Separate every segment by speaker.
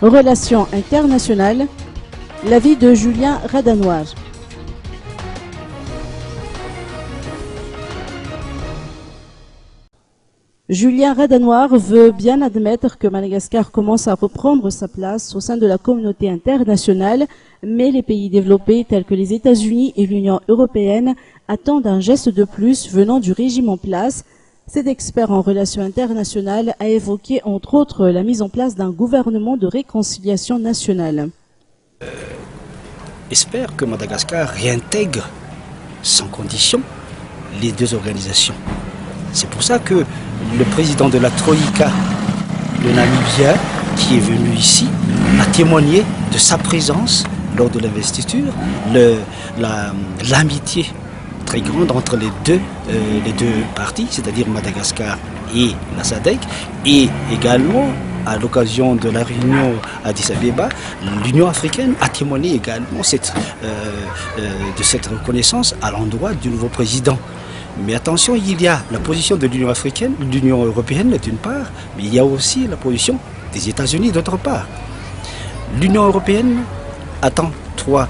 Speaker 1: Relations internationales, l'avis de Julien Radanoir. Julien Radanoir veut bien admettre que Madagascar commence à reprendre sa place au sein de la communauté internationale, mais les pays développés tels que les États-Unis et l'Union européenne attendent un geste de plus venant du régime en place. Cet expert en relations internationales a évoqué entre autres la mise en place d'un gouvernement de réconciliation nationale.
Speaker 2: Espère que Madagascar réintègre sans condition les deux organisations. C'est pour ça que le président de la Troïka, le Namibien, qui est venu ici, a témoigné de sa présence lors de l'investiture, l'amitié très grande entre les deux parties, c'est-à-dire Madagascar et la SADC, et également à l'occasion de la réunion à Addis Abeba, l'Union africaine a témoigné également de cette reconnaissance à l'endroit du nouveau président. Mais attention, il y a la position de l'Union africaine, l'Union européenne d'une part, mais il y a aussi la position des États-Unis d'autre part. L'Union européenne attend trois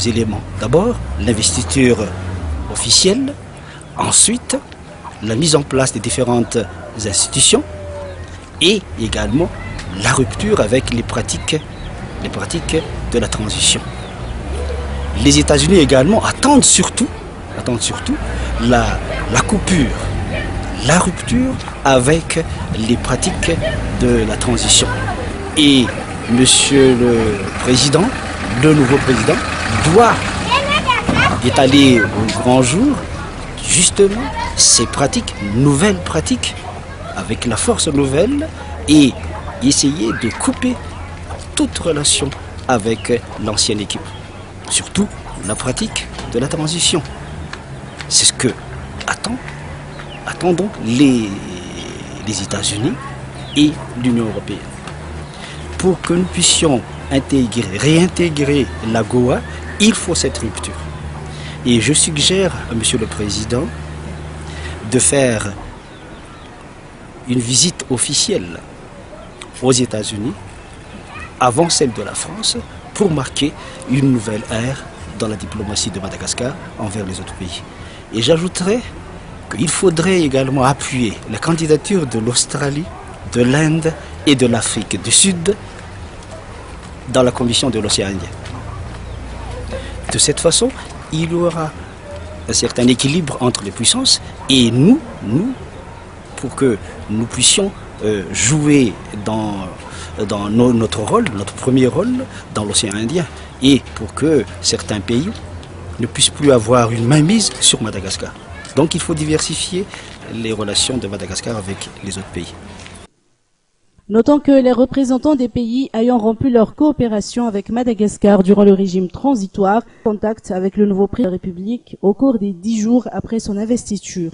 Speaker 2: éléments. D'abord, l'investiture officielle, ensuite, la mise en place des différentes institutions et également la rupture avec les pratiques de la transition. Les États-Unis également attendent surtout la coupure, la rupture avec les pratiques de la transition. Et Monsieur le Président, le nouveau président, doit étaler au grand jour justement ces pratiques, nouvelles pratiques, avec la force nouvelle et essayer de couper toute relation avec l'ancienne équipe. Surtout la pratique de la transition. C'est ce que attendons les États-Unis et l'Union européenne. Pour que nous puissions réintégrer l'AGOA, il faut cette rupture. Et je suggère à Monsieur le Président de faire une visite officielle aux États-Unis avant celle de la France pour marquer une nouvelle ère dans la diplomatie de Madagascar envers les autres pays. Et j'ajouterais qu'il faudrait également appuyer la candidature de l'Australie, de l'Inde et de l'Afrique du Sud dans la Commission de l'Océan Indien. De cette façon, il y aura un certain équilibre entre les puissances et nous, pour que nous puissions jouer dans notre rôle, notre premier rôle dans l'océan Indien, et pour que certains pays ne puissent plus avoir une mainmise sur Madagascar. Donc il faut diversifier les relations de Madagascar avec les autres pays.
Speaker 1: Notons que les représentants des pays ayant rompu leur coopération avec Madagascar durant le régime transitoire contact avec le nouveau président de la République au cours des 10 jours après son investiture.